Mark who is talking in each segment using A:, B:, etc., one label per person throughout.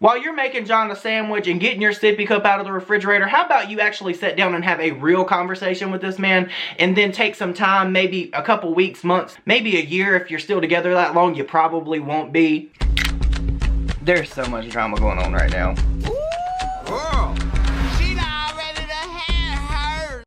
A: While you're making John a sandwich and getting your sippy cup out of the refrigerator, how about you actually sit down and have a real conversation with this man and then take some time, maybe a couple weeks, months, maybe a year. If you're still together that long, you probably won't be. There's so much drama going on right now.
B: Girl, she not ready to have her.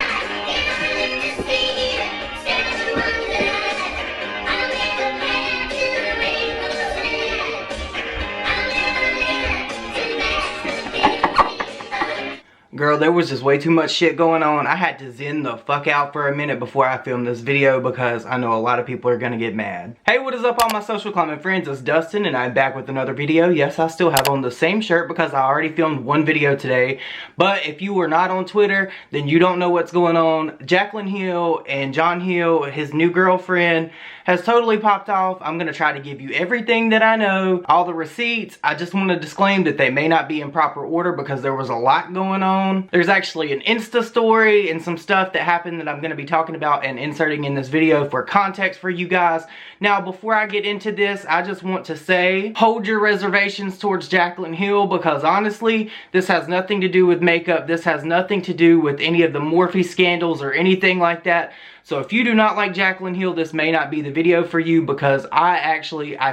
A: Girl, there was just way too much shit going on. I had to zen the fuck out for a minute before I filmed this video because I know a lot of people are gonna get mad. Hey, what is up all my social climbing friends? It's Dustin and I'm back with another video. Yes, I still have on the same shirt because I already filmed one video today. But if you were not on Twitter, then you don't know what's going on. Jaclyn Hill and John Hill, his new girlfriend, has totally popped off. I'm gonna try to give you everything that I know, all the receipts. I just want to disclaim that they may not be in proper order because there was a lot going on. There's actually an Insta story and some stuff that happened that I'm gonna be talking about and inserting in this video for context for you guys. Now, before I get into this, I just want to say, hold your reservations towards Jaclyn Hill because honestly, this has nothing to do with makeup. This has nothing to do with any of the Morphe scandals or anything like that. So if you do not like Jaclyn Hill, this may not be the video for you because I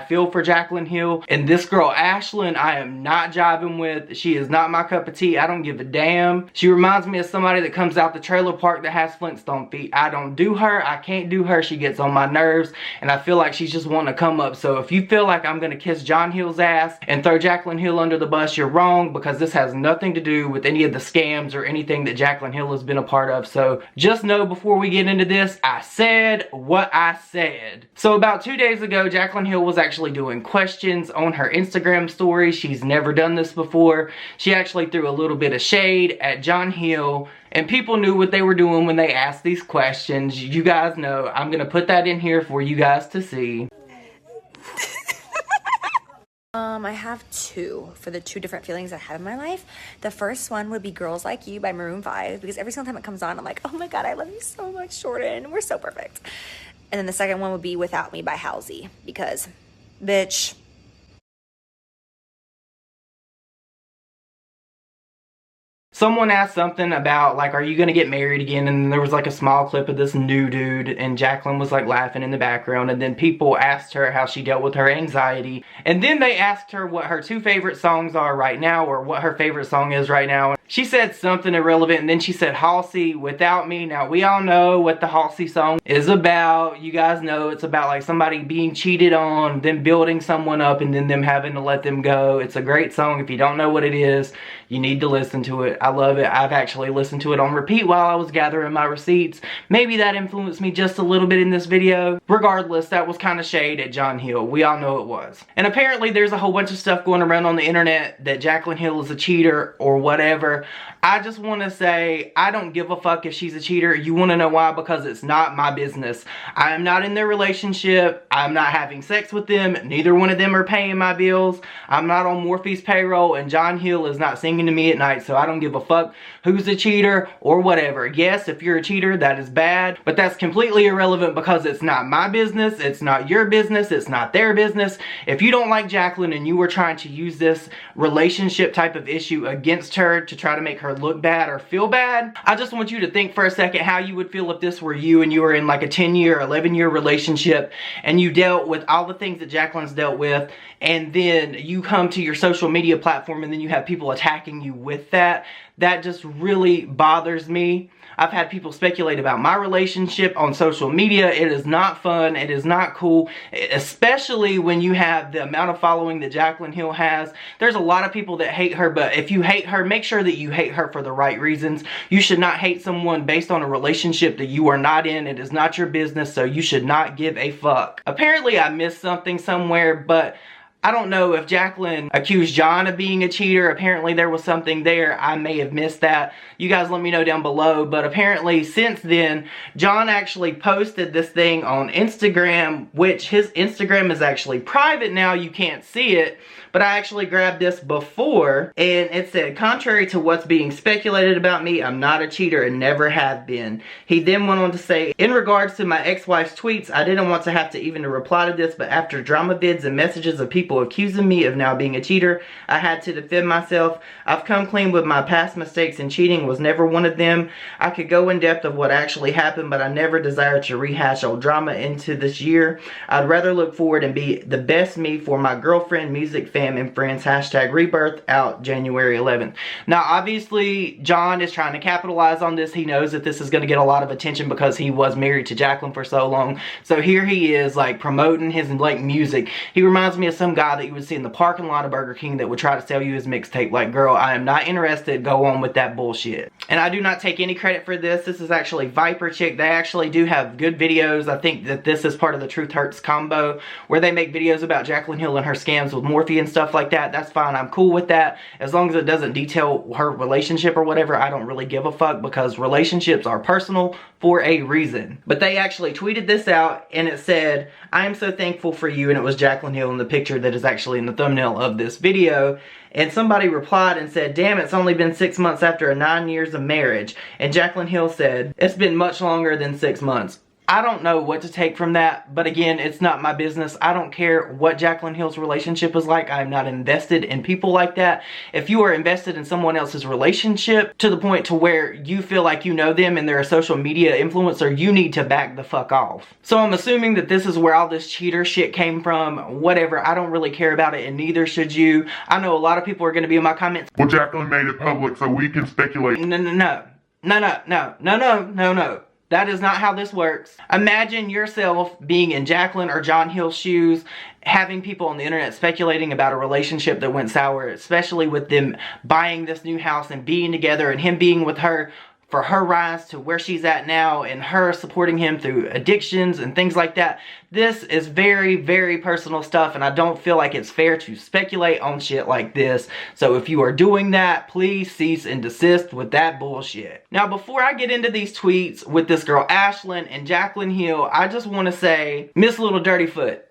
A: feel for Jaclyn Hill. And this girl, Ashlyn, I am not jiving with. She is not my cup of tea. I don't give a damn. She reminds me of somebody that comes out the trailer park that has Flintstone feet. I don't do her. I can't do her. She gets on my nerves. And I feel like she's just wanting to come up. So if you feel like I'm going to kiss John Hill's ass and throw Jaclyn Hill under the bus, you're wrong because this has nothing to do with any of the scams or anything that Jaclyn Hill has been a part of. So just know before we get into this, I said what I said. So about 2 days ago, Jaclyn Hill was actually doing questions on her Instagram story. She's never done this before. She actually threw a little bit of shade at John Hill, and people knew what they were doing when they asked these questions. You guys know. I'm gonna put that in here for you guys to see.
C: I have two for the two different feelings I have in my life. The first one would be Girls Like You by Maroon 5 because every single time it comes on, I'm like, oh my god, I love you so much, Jordan. We're so perfect. And then the second one would be Without Me by Halsey because, bitch.
A: Someone asked something about, like, are you gonna get married again? And there was like a small clip of this new dude and Jaclyn was like laughing in the background, and then people asked her how she dealt with her anxiety, and then they asked her what her two favorite songs are right now or what her favorite song is right now. She said something irrelevant and then she said Halsey, Without Me. Now we all know what the Halsey song is about. You guys know it's about like somebody being cheated on, them building someone up and then them having to let them go. It's a great song. If you don't know what it is, you need to listen to it. I love it. I've actually listened to it on repeat while I was gathering my receipts. Maybe that influenced me just a little bit in this video. Regardless, that was kind of shade at John Hill. We all know it was. And apparently there's a whole bunch of stuff going around on the internet that Jaclyn Hill is a cheater or whatever. I just want to say, I don't give a fuck if she's a cheater. You want to know why? Because it's not my business. I am not in their relationship. I'm not having sex with them. Neither one of them are paying my bills. I'm not on Morphe's payroll, and John Hill is not singing to me at night, so I don't give a fuck who's a cheater or whatever. Yes, if you're a cheater, that is bad, but that's completely irrelevant because it's not my business. It's not your business. It's not their business. If you don't like Jaclyn and you were trying to use this relationship type of issue against her to try to make her look bad or feel bad, I just want you to think for a second how you would feel if this were you and you were in like a 10-year, 11-year relationship and you dealt with all the things that Jaclyn's dealt with, and then you come to your social media platform and then you have people attacking you with that. That just really bothers me. I've had people speculate about my relationship on social media. It is not fun. It is not cool, especially when you have the amount of following that Jaclyn Hill has. There's a lot of people that hate her, but if you hate her, make sure that you hate her for the right reasons. You should not hate someone based on a relationship that you are not in. It is not your business, so you should not give a fuck. Apparently, I missed something somewhere, but I don't know if Jaclyn accused John of being a cheater. Apparently there was something there. I may have missed that. You guys let me know down below. But apparently since then, John actually posted this thing on Instagram, which his Instagram is actually private now. You can't see it. But I actually grabbed this before, and it said, contrary to what's being speculated about me, I'm not a cheater and never have been. He then went on to say, in regards to my ex-wife's tweets, I didn't want to have to even reply to this, but after drama vids and messages of people people accusing me of now being a cheater. I had to defend myself. I've come clean with my past mistakes, and cheating was never one of them. I could go in depth of what actually happened, but I never desired to rehash old drama into this year. I'd rather look forward and be the best me for my girlfriend, music, fam, and friends. Hashtag rebirth, out January 11th. Now, obviously, John is trying to capitalize on this. He knows that this is going to get a lot of attention because he was married to Jaclyn for so long. So here he is, like, promoting his, like, music. He reminds me of some guy that you would see in the parking lot of Burger King that would try to sell you his mixtape. Like, girl, I am not interested. Go on with that bullshit. And I do not take any credit for this. This is actually Viper Chick. They actually do have good videos. I think that this is part of the Truth Hurts combo where they make videos about Jaclyn Hill and her scams with Morphe and stuff like that. That's fine. I'm cool with that. As long as it doesn't detail her relationship or whatever, I don't really give a fuck because relationships are personal for a reason. But they actually tweeted this out and it said, "I am so thankful for you," and it was Jaclyn Hill in the picture that is actually in the thumbnail of this video. And somebody replied and said, "Damn, it's only been 6 months after 9 years of marriage." And Jaclyn Hill said, "It's been much longer than 6 months." I don't know what to take from that, but again, it's not my business. I don't care what Jaclyn Hill's relationship is like. I'm not invested in people like that. If you are invested in someone else's relationship to the point to where you feel like you know them and they're a social media influencer, you need to back the fuck off. So I'm assuming that this is where all this cheater shit came from. Whatever, I don't really care about it, and neither should you. I know a lot of people are going to be in my comments,
D: "Well, Jaclyn made it public so we can speculate."
A: No. That is not how this works. Imagine yourself being in Jaclyn or John Hill's shoes, having people on the internet speculating about a relationship that went sour, especially with them buying this new house and being together and him being with her for her rise to where she's at now and her supporting him through addictions and things like that. This is very, very personal stuff, and I don't feel like it's fair to speculate on shit like this. So if you are doing that, please cease and desist with that bullshit. Now, before I get into these tweets with this girl Ashlyn and Jaclyn Hill, I just want to say, Miss Little Dirty Foot,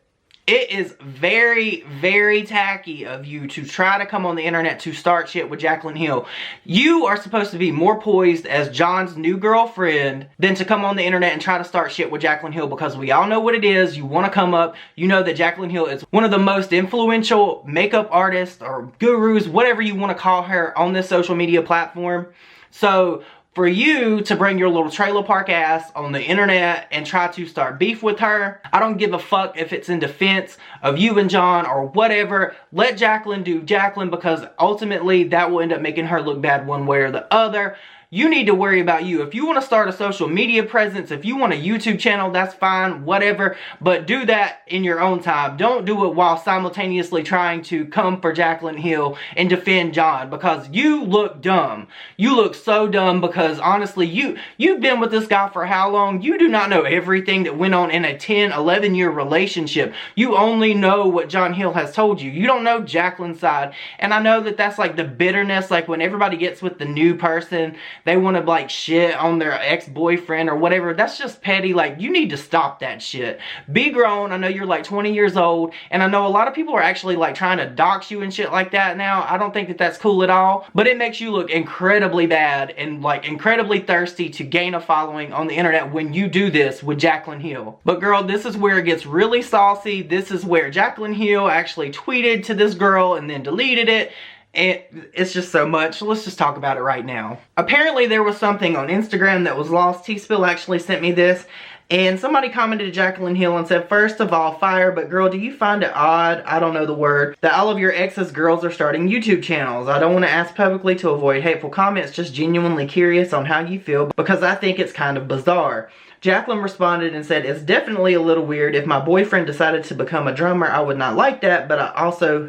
A: it is very, very tacky of you to try to come on the internet to start shit with Jaclyn Hill. You are supposed to be more poised as John's new girlfriend than to come on the internet and try to start shit with Jaclyn Hill, because we all know what it is. You want to come up. You know that Jaclyn Hill is one of the most influential makeup artists or gurus, whatever you want to call her, on this social media platform. So for you to bring your little trailer park ass on the internet and try to start beef with her, I don't give a fuck if it's in defense of you and John or whatever. Let Jaclyn do Jaclyn, because ultimately that will end up making her look bad one way or the other. You need to worry about you. If you want to start a social media presence, if you want a YouTube channel, that's fine, whatever. But do that in your own time. Don't do it while simultaneously trying to come for Jaclyn Hill and defend John, because you look dumb. You look so dumb, because honestly, you've been with this guy for how long? You do not know everything that went on in a 10, 11 year relationship. You only know what John Hill has told you. You don't know Jaclyn's side. And I know that that's like the bitterness, like when everybody gets with the new person, they want to like shit on their ex-boyfriend or whatever. That's just petty. Like, you need to stop that shit. Be grown. I know you're like 20 years old, and I know a lot of people are actually like trying to dox you and shit like that now. I don't think that that's cool at all, but it makes you look incredibly bad and like incredibly thirsty to gain a following on the internet when you do this with Jaclyn Hill. But girl, this is where it gets really saucy. This is where Jaclyn Hill actually tweeted to this girl and then deleted it. It's just so much. Let's just talk about it right now. Apparently there was something on Instagram that was lost. T-Spill actually sent me this, and somebody commented to Jaclyn Hill and said, "First of all, fire, but girl, do you find it odd," I don't know the word, "that all of your ex's girls are starting YouTube channels? I don't want to ask publicly to avoid hateful comments, just genuinely curious on how you feel, because I think it's kind of bizarre." Jaclyn responded and said, "It's definitely a little weird. If my boyfriend decided to become a drummer, I would not like that, but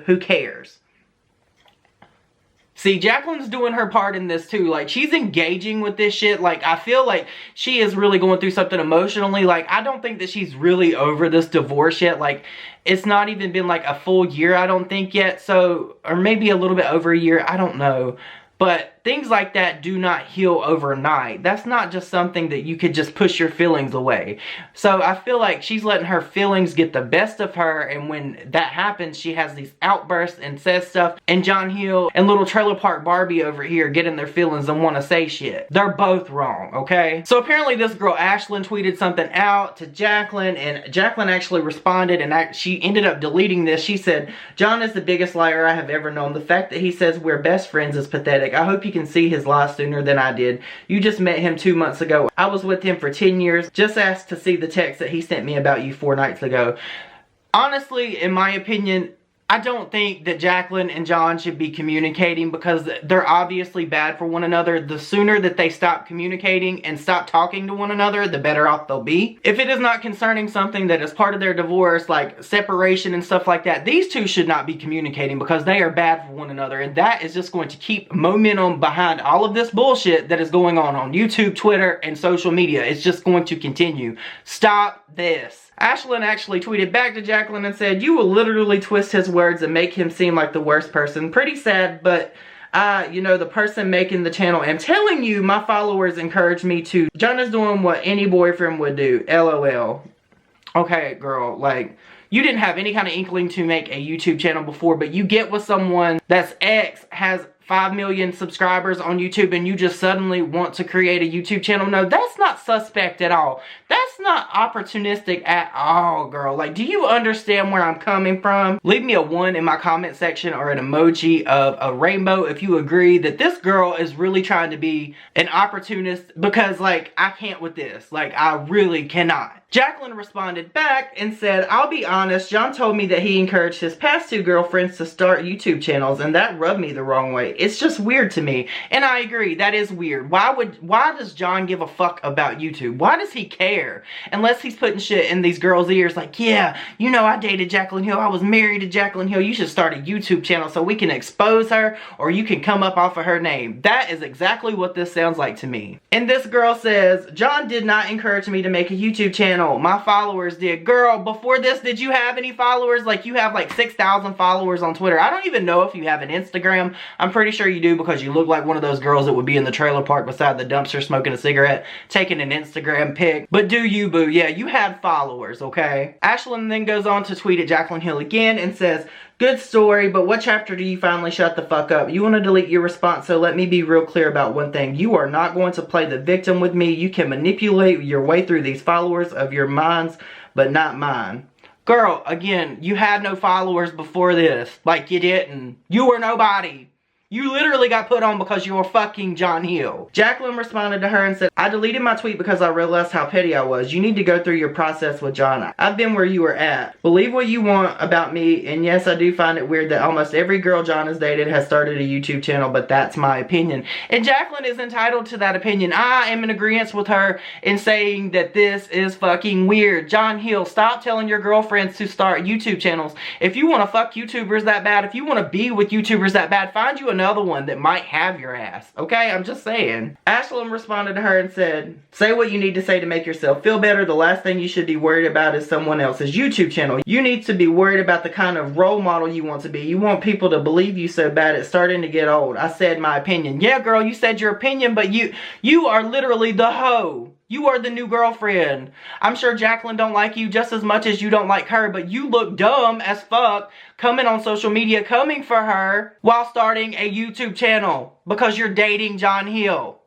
A: who cares?" See, Jaclyn's doing her part in this too. Like, she's engaging with this shit. Like, I feel like she is really going through something emotionally. Like, I don't think that she's really over this divorce yet. Like, it's not even been like a full year, I don't think, yet. So, or maybe a little bit over a year, I don't know. But that things like that do not heal overnight. That's not just something that you could just push your feelings away. So I feel like she's letting her feelings get the best of her, and when that happens, she has these outbursts and says stuff, and John Hill and little Trailer Park Barbie over here get in their feelings and want to say shit. They're both wrong, okay? So apparently this girl Ashlyn tweeted something out to Jaclyn, and Jaclyn actually responded, and she ended up deleting this. She said, "John is the biggest liar I have ever known. The fact that he says we're best friends is pathetic. I hope you can see his lies sooner than I did. You just met him 2 months ago. I was with him for 10 years. Just ask to see the text that he sent me about you 4 nights ago." Honestly, in my opinion, I don't think that Jaclyn and John should be communicating, because they're obviously bad for one another. The sooner that they stop communicating and stop talking to one another, the better off they'll be. If it is not concerning something that is part of their divorce, like separation and stuff like that, these two should not be communicating, because they are bad for one another. And that is just going to keep momentum behind all of this bullshit that is going on YouTube, Twitter, and social media. It's just going to continue. Stop this. Ashlyn actually tweeted back to Jaclyn and said, "You will literally twist his words and make him seem like the worst person. Pretty sad, but you know, the person making the channel. I'm telling you, my followers encourage me to. John is doing what any boyfriend would do. LOL." Okay, girl, like, you didn't have any kind of inkling to make a YouTube channel before, but you get with someone that's ex, has 5 million subscribers on YouTube, and you just suddenly want to create a YouTube channel. No, that's not suspect at all. That's not opportunistic at all, girl. Like, do you understand where I'm coming from? Leave me a 1 in my comment section, or an emoji of a rainbow if you agree that this girl is really trying to be an opportunist, because, like, I can't with this. Like, I really cannot. Jaclyn responded back and said, "I'll be honest, John told me that he encouraged his past 2 girlfriends to start YouTube channels, and that rubbed me the wrong way. It's just weird to me." And I agree, that is weird. Why does John give a fuck about YouTube? Why does he care? Unless he's putting shit in these girls' ears like, "Yeah, you know, I dated Jaclyn Hill. I was married to Jaclyn Hill. You should start a YouTube channel so we can expose her, or you can come up off of her name." That is exactly what this sounds like to me. And this girl says, "John did not encourage me to make a YouTube channel. My followers did." Girl, before this, did you have any followers? Like, you have like 6,000 followers on Twitter. I don't even know if you have an Instagram. I'm pretty sure you do, because you look like one of those girls that would be in the trailer park beside the dumpster smoking a cigarette, taking an Instagram pic. But do you, boo? Yeah, you had followers, okay? Ashlyn then goes on to tweet at Jaclyn Hill again and says, "Good story, but what chapter do you finally shut the fuck up? You want to delete your response, so let me be real clear about one thing. You are not going to play the victim with me. You can manipulate your way through these followers of your minds, but not mine." Girl, again, you had no followers before this. Like, you didn't. You were nobody. You literally got put on because you were fucking John Hill. Jaclyn responded to her and said, "I deleted my tweet because I realized how petty I was. You need to go through your process with John. I've been where you were at. Believe what you want about me, and yes, I do find it weird that almost every girl John has dated has started a YouTube channel, but that's my opinion." And Jaclyn is entitled to that opinion. I am in agreement with her in saying that this is fucking weird. John Hill, stop telling your girlfriends to start YouTube channels. If you want to fuck YouTubers that bad, if you want to be with YouTubers that bad, find you another one that might have your ass. Okay, I'm just saying. Ashlyn responded to her and said, "Say what you need to say to make yourself feel better. The last thing you should be worried about is someone else's YouTube channel. You need to be worried about the kind of role model you want to be. You want people to believe you so bad it's starting to get old. I said my opinion." Yeah, girl, you said your opinion, but you are literally the hoe. You are the new girlfriend. I'm sure Jaclyn don't like you just as much as you don't like her, but you look dumb as fuck coming on social media, coming for her while starting a YouTube channel because you're dating John Hill.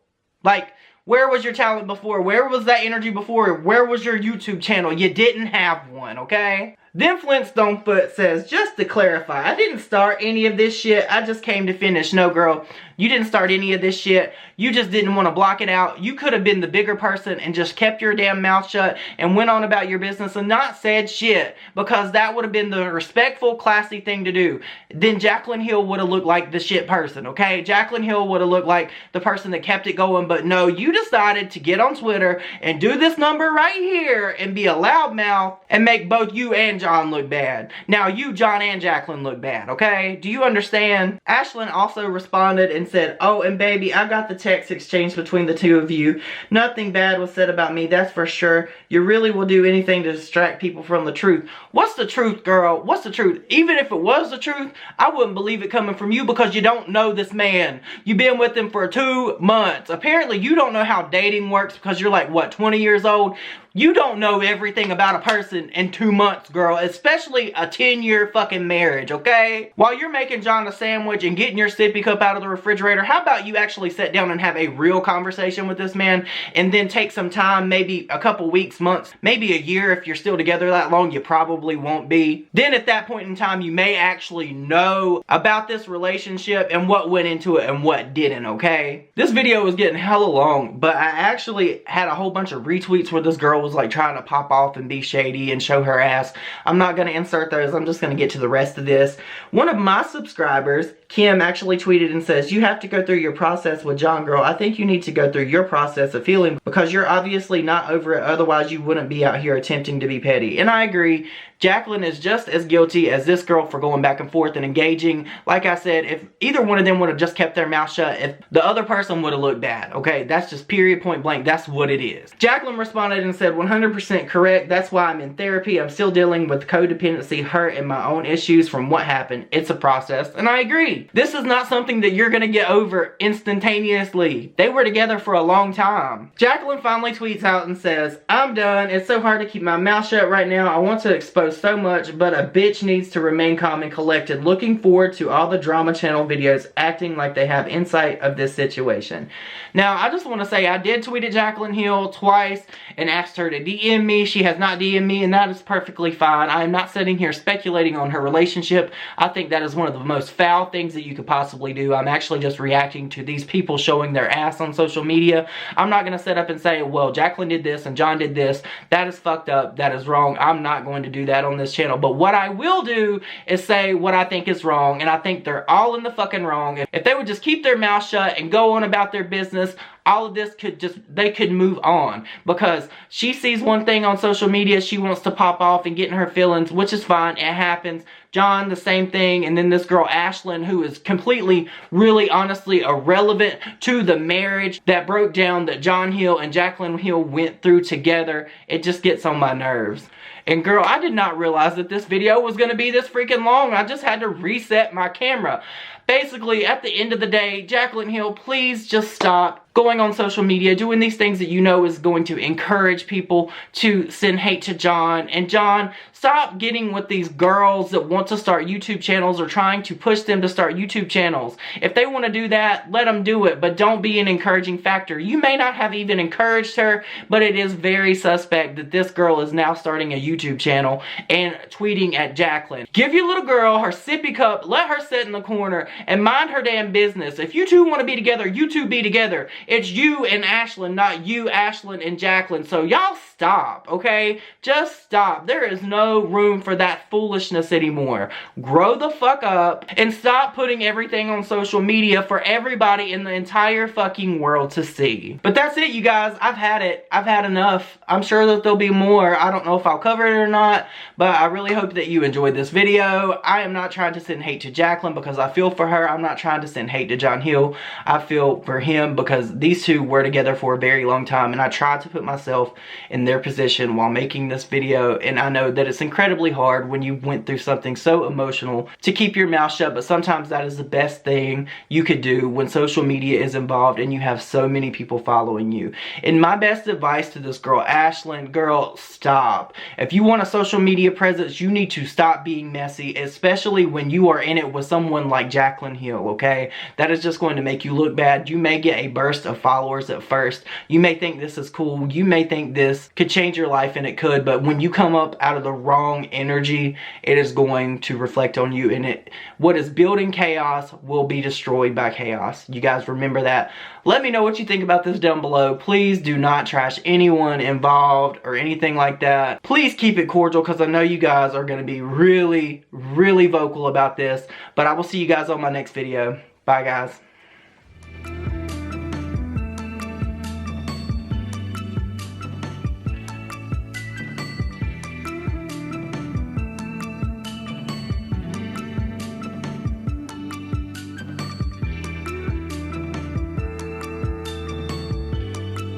A: Like, where was your talent before? Where was that energy before? Where was your YouTube channel? You didn't have one, okay? Then Flintstone Foot says, "Just to clarify, I didn't start any of this shit. I just came to finish." No, girl, you didn't start any of this shit. You just didn't want to block it out. You could have been the bigger person and just kept your damn mouth shut and went on about your business and not said shit, because that would have been the respectful, classy thing to do. Then Jaclyn Hill would have looked like the shit person, okay? Jaclyn Hill would have looked like the person that kept it going, but no, you decided to get on Twitter and do this number right here and be a loudmouth and make both you and Jon look bad. Now you, Jon and Jaclyn look bad, okay? Do you understand? Ashlyn also responded and said, "Oh, and baby, I got the text exchange between the two of you. Nothing bad was said about me, that's for sure. You really will do anything to distract people from the truth." What's the truth, girl? What's the truth? Even if it was the truth, I wouldn't believe it coming from you because you don't know this man. You've been with him for 2 months. Apparently, you don't know how dating works because you're like, what, 20 years old? You don't know everything about a person in 2 months, girl. Especially a 10-year fucking marriage, okay? While you're making Jon a sandwich and getting your sippy cup out of the refrigerator, how about you actually sit down and have a real conversation with this man and then take some time, maybe a couple weeks, months, maybe a year if you're still together that long, you probably won't be. Then at that point in time, you may actually know about this relationship and what went into it and what didn't, okay? This video was getting hella long, but I actually had a whole bunch of retweets where this girl was like trying to pop off and be shady and show her ass. I'm not going to insert those. I'm just going to get to the rest of this. One of my subscribers, Kim, actually tweeted and says, "You have to go through your process with Jon, girl. I think you need to go through your process of healing because you're obviously not over it. Otherwise, you wouldn't be out here attempting to be petty." And I agree. Jaclyn is just as guilty as this girl for going back and forth and engaging. Like I said, if either one of them would have just kept their mouth shut, if the other person would have looked bad, okay? That's just period, point blank. That's what it is. Jaclyn responded and said, "100% correct. That's why I'm in therapy. I'm still dealing with codependency, hurt, and my own issues from what happened. It's a process." And I agree. This is not something that you're going to get over instantaneously. They were together for a long time. Jaclyn finally tweets out and says, "I'm done. It's so hard to keep my mouth shut right now. I want to expose so much, but a bitch needs to remain calm and collected. Looking forward to all the drama channel videos acting like they have insight of this situation." Now, I just want to say I did tweet at Jaclyn Hill twice and asked her to DM me. She has not DM'd me, and that is perfectly fine. I am not sitting here speculating on her relationship. I think that is one of the most foul things that you could possibly do. I'm actually just reacting to these people showing their ass on social media. I'm not going to sit up and say, well, Jaclyn did this and Jon did this. That is fucked up. That is wrong. I'm not going to do that on this channel. But what I will do is say what I think is wrong, and I think they're all in the fucking wrong. If they would just keep their mouth shut and go on about their business, all of this could just, they could move on. Because she sees one thing on social media, she wants to pop off and get in her feelings, which is fine, it happens. Jon, the same thing, and then this girl Ashlyn, who is completely, really, honestly irrelevant to the marriage that broke down that Jon Hill and Jaclyn Hill went through together. It just gets on my nerves. And girl, I did not realize that this video was going to be this freaking long. I just had to reset my camera. Basically, at the end of the day, Jaclyn Hill, please just stop going on social media, doing these things that you know is going to encourage people to send hate to Jon. And Jon, stop getting with these girls that want to start YouTube channels or trying to push them to start YouTube channels. If they want to do that, let them do it, but don't be an encouraging factor. You may not have even encouraged her, but it is very suspect that this girl is now starting a YouTube channel and tweeting at Jaclyn. Give your little girl her sippy cup, let her sit in the corner and mind her damn business. If you two want to be together, you two be together. It's you and Ashlyn, not you, Ashlyn, and Jaclyn. So y'all stop, okay? Just stop. There is no room for that foolishness anymore. Grow the fuck up and stop putting everything on social media for everybody in the entire fucking world to see. But that's it, you guys. I've had it. I've had enough. I'm sure that there'll be more. I don't know if I'll cover it or not, but I really hope that you enjoyed this video. I am not trying to send hate to Jaclyn because I feel for her. I'm not trying to send hate to Jon Hill. I feel for him because these two were together for a very long time, and I tried to put myself in their position while making this video, and I know that it's incredibly hard when you went through something so emotional to keep your mouth shut, but sometimes that is the best thing you could do when social media is involved and you have so many people following you. And my best advice to this girl, Ashlyn, girl, stop. If you want a social media presence, you need to stop being messy, especially when you are in it with someone like Jaclyn Hill, okay? That is just going to make you look bad. You may get a burst of followers at first. You may think this is cool. You may think this could change your life, and it could, but when you come up out of the wrong energy, it is going to reflect on you, and what is building chaos will be destroyed by chaos. You guys remember that. Let me know what you think about this down below. Please do not trash anyone involved or anything like that. Please keep it cordial because I know you guys are going to be really, really vocal about this, but I will see you guys on my next video. Bye, guys.